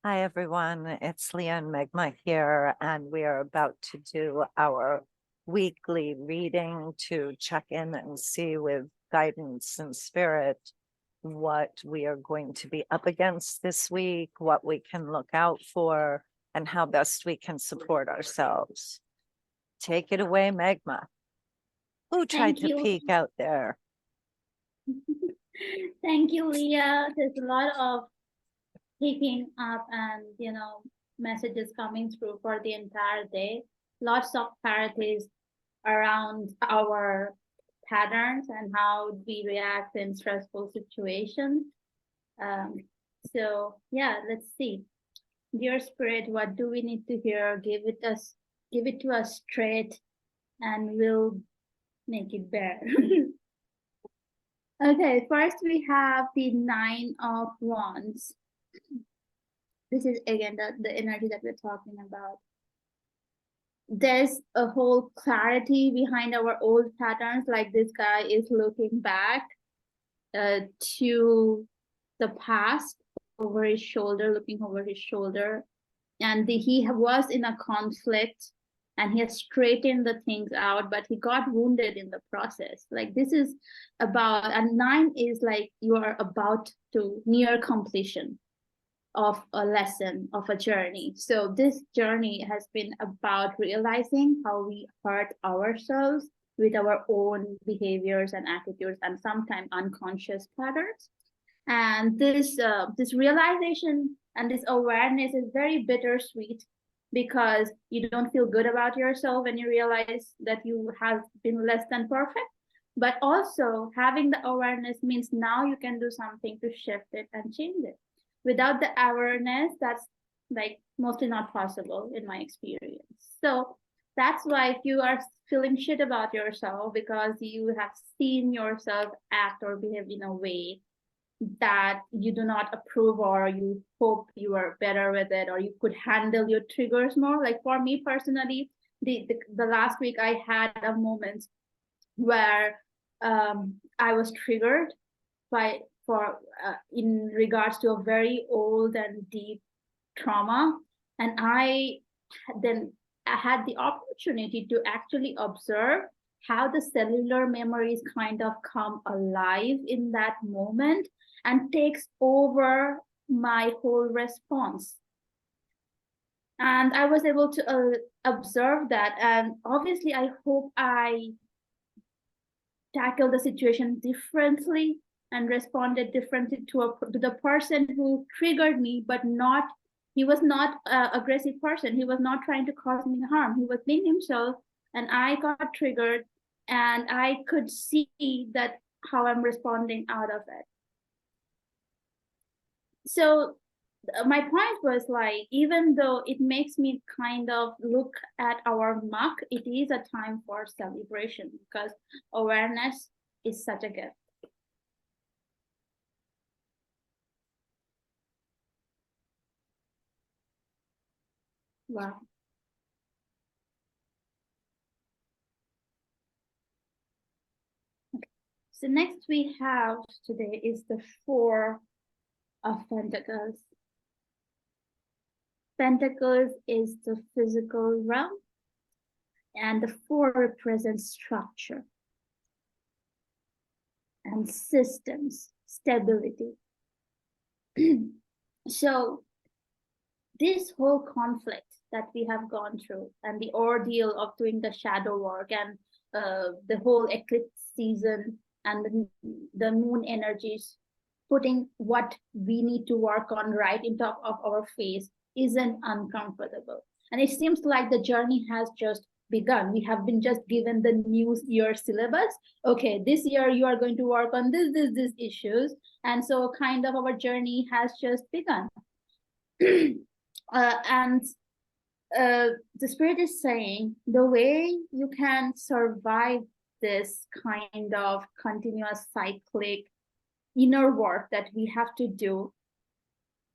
Hi, everyone. It's Leah and Meghma here, and we are about to do our weekly reading to check in and see with guidance and spirit what we are going to be up against this week, what we can look out for, and how best we can support ourselves. Take it away, Meghma. Who tried to peek out there? Thank you, Leah. There's a lot of picking up and, messages coming through for the entire day. Lots of clarities around our patterns and how we react in stressful situations. So yeah, let's see. Dear Spirit, what do we need to hear? Give it to us straight, and we'll make it better. Okay, first we have the Nine of Wands. This is again the energy that we're talking about. There's a whole clarity behind our old patterns, like this guy is looking back to the past over his shoulder, looking over his shoulder. And he was in a conflict and he has straightened the things out, but he got wounded in the process. Like this is about, and 9 is like you are about to near completion of a lesson, of a journey. So this journey has been about realizing how we hurt ourselves with our own behaviors and attitudes and sometimes unconscious patterns. And this realization and this awareness is very bittersweet, because you don't feel good about yourself when you realize that you have been less than perfect. But also having the awareness means now you can do something to shift it and change it. Without the awareness, that's like mostly not possible in my experience. So that's why if you are feeling shit about yourself because you have seen yourself act or behave in a way that you do not approve, or you hope you are better with it, or you could handle your triggers more. Like for me personally, the last week I had a moment where I was triggered in regards to a very old and deep trauma, and I had the opportunity to actually observe how the cellular memories kind of come alive in that moment and takes over my whole response. And I was able to observe that, and obviously I hope I tackle the situation differently and responded differently to the person who triggered me, but he was not an aggressive person. He was not trying to cause me harm. He was being himself, and I got triggered, and I could see that how I'm responding out of it. So my point was like, even though it makes me kind of look at our muck, it is a time for celebration, because awareness is such a gift. Wow. Okay. So next we have today is the Four of Pentacles. Pentacles is the physical realm, and the Four represents structure and systems, stability. So this whole conflict that we have gone through, and the ordeal of doing the shadow work, and the whole eclipse season, and the moon energies putting what we need to work on right in top of our face, isn't uncomfortable. And it seems like the journey has just begun. We have been just given the new year syllabus. Okay, this year you are going to work on this issues. And so kind of our journey has just begun. And the Spirit is saying the way you can survive this kind of continuous cyclic inner work that we have to do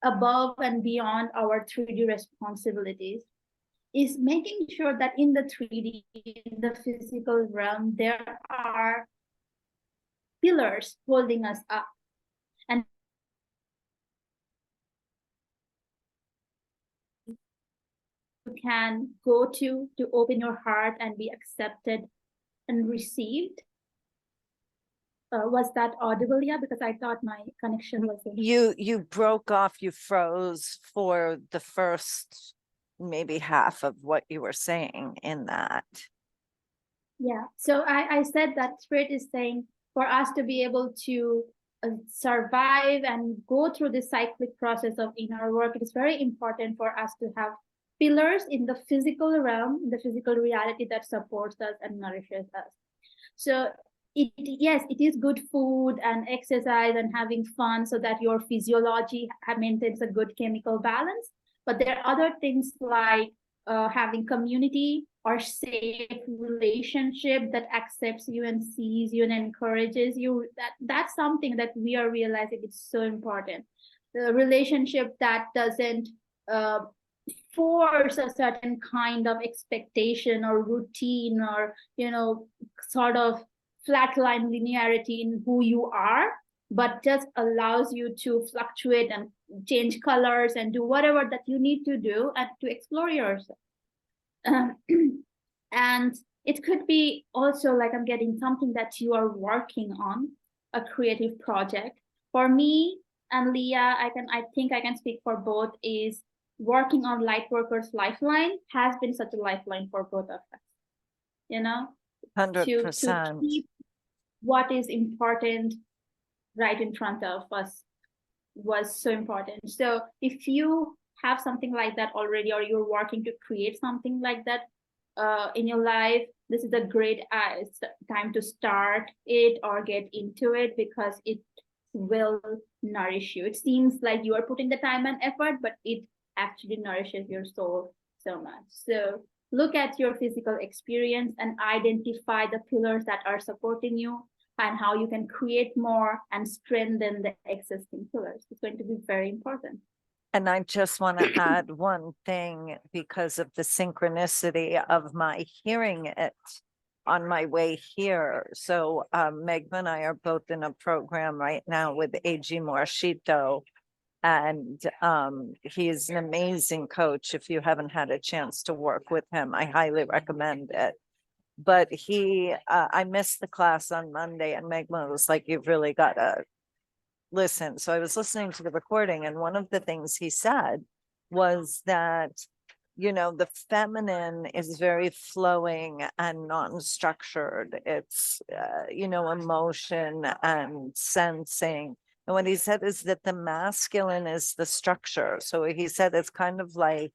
above and beyond our 3D responsibilities is making sure that in the 3D, in the physical realm, there are pillars holding us up. And can go to open your heart and be accepted and received. Was that audible? Yeah, because I thought my connection was in. You broke off, you froze for the first maybe half of what you were saying in that. Yeah, so I said that Spirit is saying for us to be able to survive and go through this cyclic process of inner work, it is very important for us to have pillars in the physical realm, the physical reality that supports us and nourishes us. So yes, it is good food and exercise and having fun so that your physiology maintains a good chemical balance. But there are other things like having community or safe relationship that accepts you and sees you and encourages you. That's something that we are realizing is so important. The relationship that doesn't force a certain kind of expectation or routine or sort of flatline linearity in who you are, but just allows you to fluctuate and change colors and do whatever that you need to do and to explore yourself. And it could be also like I'm getting something that you are working on, a creative project. For me and Leah, I think I can speak for both, is working on Lightworkers Lifeline has been such a lifeline for both of us. 100%. To keep what is important right in front of us was so important. So if you have something like that already, or you're working to create something like that in your life, this is a great time to start it or get into it, because it will nourish you. It seems like you are putting the time and effort, but it actually nourishes your soul so much. So look at your physical experience and identify the pillars that are supporting you and how you can create more and strengthen the existing pillars. It's going to be very important. And I just want to add one thing because of the synchronicity of my hearing it on my way here. So Meghma and I are both in a program right now with A.G. Morishito, and he's an amazing coach. If you haven't had a chance to work with him, I highly recommend it. But I missed the class on Monday, and Meghma was like, you've really got to listen. So I was listening to the recording, and one of the things he said was that, the feminine is very flowing and non-structured. It's, emotion and sensing. And what he said is that the masculine is the structure. So he said it's kind of like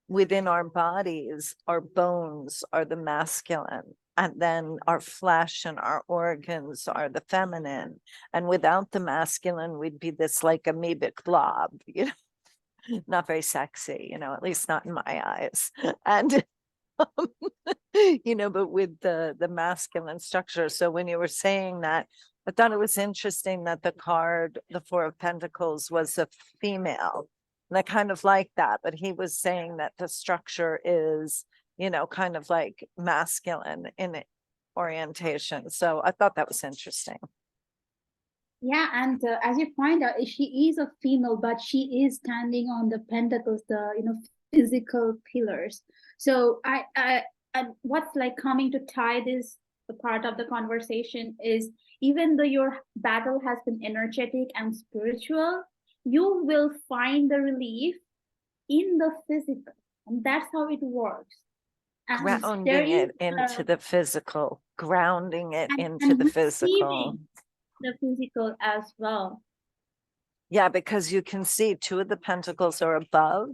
within our bodies, our bones are the masculine, and then our flesh and our organs are the feminine. And without the masculine, we'd be this like amoebic blob, not very sexy, at least not in my eyes. And but with the masculine structure. So when you were saying that, I thought it was interesting that the card, the Four of Pentacles, was a female. And I kind of like that, but he was saying that the structure is, kind of like masculine in orientation. So I thought that was interesting. Yeah, and as you find out, she is a female, but she is standing on the pentacles, the physical pillars. So and what's like coming to tie this part of the conversation is, even though your battle has been energetic and spiritual, you will find the relief in the physical, and that's how it works. And grounding it into the physical, grounding it into the physical. The physical as well. Yeah, because you can see two of the pentacles are above,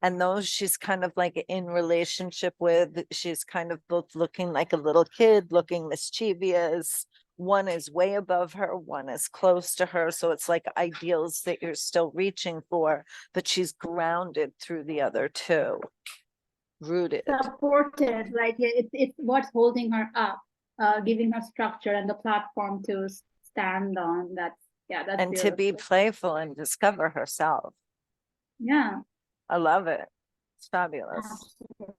and those she's kind of like in relationship with. She's kind of both looking like a little kid, looking mischievous. One is way above her, one is close to her. So it's like ideals that you're still reaching for, but she's grounded through the other two. Rooted. Supported, right? Yeah, it's what's holding her up, giving her structure and the platform to stand on. That's and beautiful. To be playful and discover herself. Yeah. I love it. It's fabulous. Absolutely.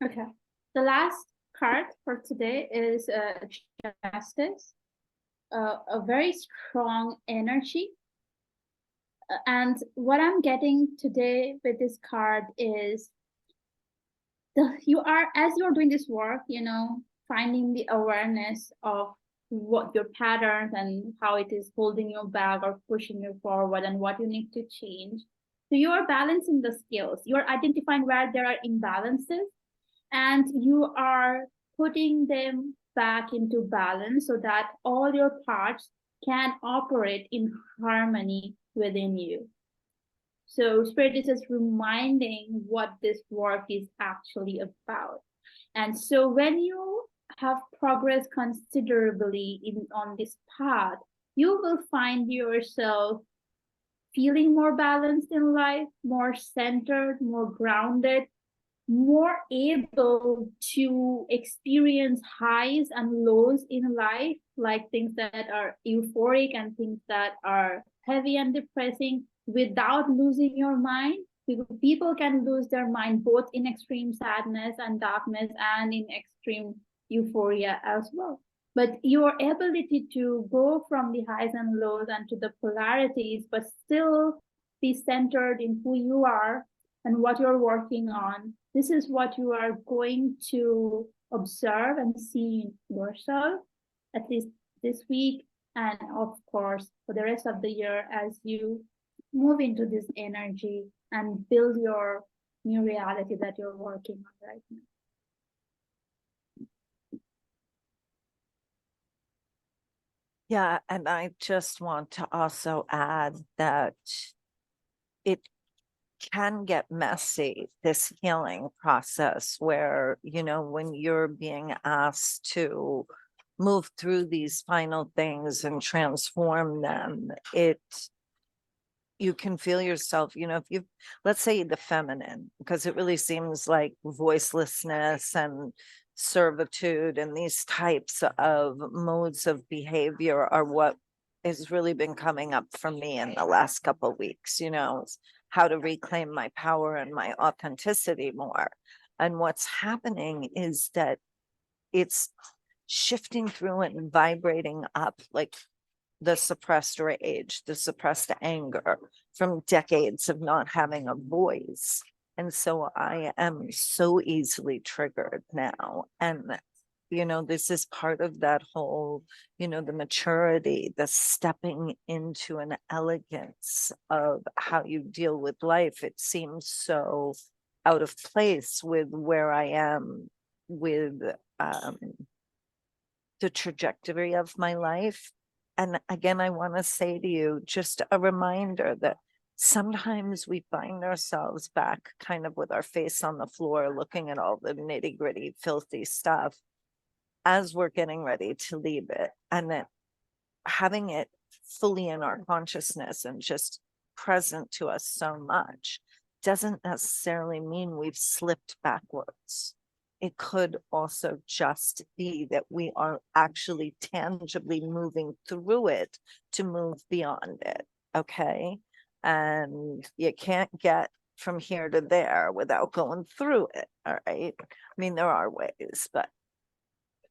Okay. The last card for today is Justice. A very strong energy. And what I'm getting today with this card is as you're doing this work, finding the awareness of what your patterns and how it is holding you back or pushing you forward and what you need to change. So you are balancing the skills. You're identifying where there are imbalances and you are putting them back into balance so that all your parts can operate in harmony within you. So Spirit is just reminding what this work is actually about. And so when you have progressed considerably on this path, you will find yourself feeling more balanced in life, more centered, more grounded, more able to experience highs and lows in life, like things that are euphoric and things that are heavy and depressing, without losing your mind. People can lose their mind both in extreme sadness and darkness and in extreme euphoria as well. But your ability to go from the highs and lows and to the polarities, but still be centered in who you are and what you're working on, this is what you are going to observe and see in yourself, at least this week, and of course, for the rest of the year as you move into this energy and build your new reality that you're working on right now. Yeah, and I just want to also add that it can get messy, this healing process where, when you're being asked to move through these final things and transform them, you can feel yourself, if let's say the feminine, because it really seems like voicelessness and servitude and these types of modes of behavior are what has really been coming up for me in the last couple of weeks, how to reclaim my power and my authenticity more. And what's happening is that it's shifting through and vibrating up like the suppressed rage, the suppressed anger from decades of not having a voice. And so I am so easily triggered now. And, this is part of that whole, the maturity, the stepping into an elegance of how you deal with life. It seems so out of place with where I am with the trajectory of my life. And again, I want to say to you, just a reminder that sometimes we find ourselves back kind of with our face on the floor, looking at all the nitty gritty, filthy stuff as we're getting ready to leave it. And that having it fully in our consciousness and just present to us so much doesn't necessarily mean we've slipped backwards. It could also just be that we are actually tangibly moving through it to move beyond it. Okay. And you can't get from here to there without going through it. All right. I mean, there are ways, but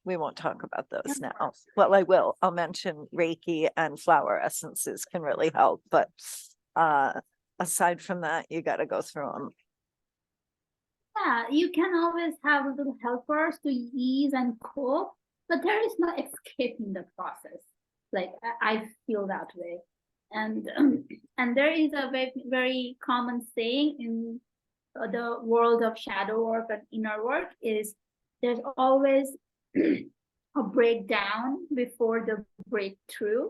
we won't talk about those now. Well, I will. I'll mention Reiki and flower essences can really help. But aside from that, you got to go through them. Yeah, you can always have little helpers to ease and cope, but there is no escape in the process. Like I feel that way, and and there is a very, very common saying in the world of shadow work and inner work is there's always a breakdown before the breakthrough.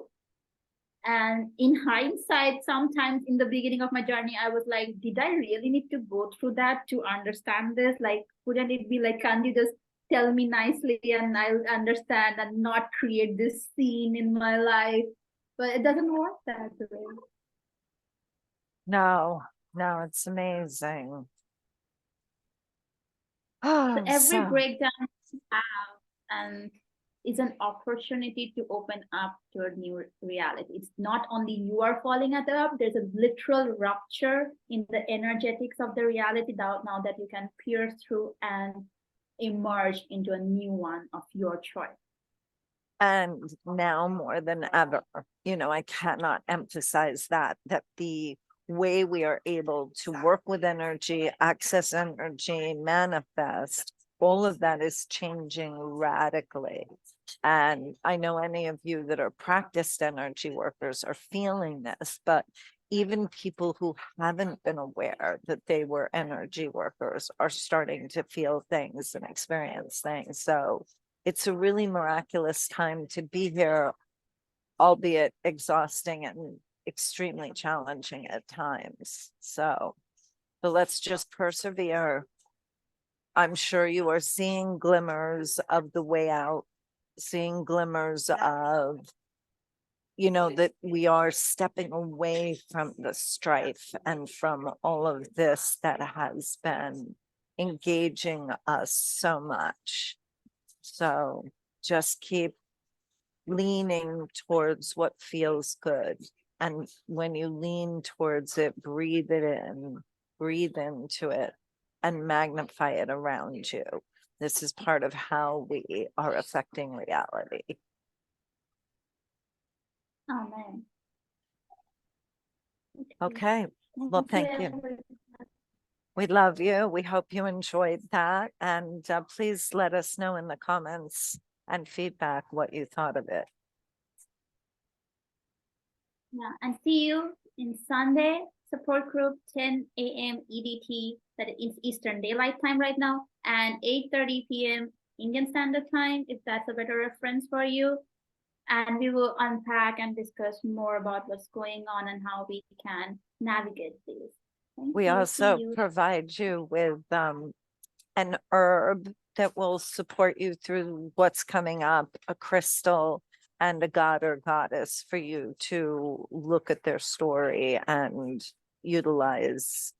And in hindsight, sometimes in the beginning of my journey, I was like, did I really need to go through that to understand this? Like, wouldn't it be like, can't you just tell me nicely and I'll understand and not create this scene in my life? But it doesn't work that way. No, it's amazing. So every breakdown you have and is an opportunity to open up to a new reality. It's not only you are falling at the up, there's a literal rupture in the energetics of the reality now that you can pierce through and emerge into a new one of your choice. And now more than ever, I cannot emphasize that the way we are able to work with energy, access energy, manifest, all of that is changing radically. And I know any of you that are practiced energy workers are feeling this, but even people who haven't been aware that they were energy workers are starting to feel things and experience things. So it's a really miraculous time to be here, albeit exhausting and extremely challenging at times. So, but let's just persevere. I'm sure you are seeing glimmers of the way out, seeing glimmers of, that we are stepping away from the strife and from all of this that has been engaging us so much. So just keep leaning towards what feels good. And when you lean towards it, breathe it in, breathe into it, and magnify it around you. This is part of how we are affecting reality. Amen. Okay. Well, thank you. We love you. We hope you enjoyed that. And please let us know in the comments and feedback what you thought of it. Yeah, and see you in Sunday support group 10 a.m. EDT, that is Eastern Daylight Time right now, and 8:30 p.m. Indian Standard Time, if that's a better reference for you. And we will unpack and discuss more about what's going on and how we can navigate this. We also provide you with an herb that will support you through what's coming up, a crystal and a god or goddess for you to look at their story and utilize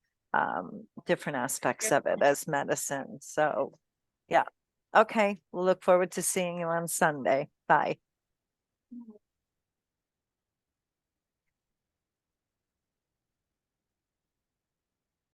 different aspects of it as medicine. So yeah. Okay. We'll look forward to seeing you on Sunday. Bye.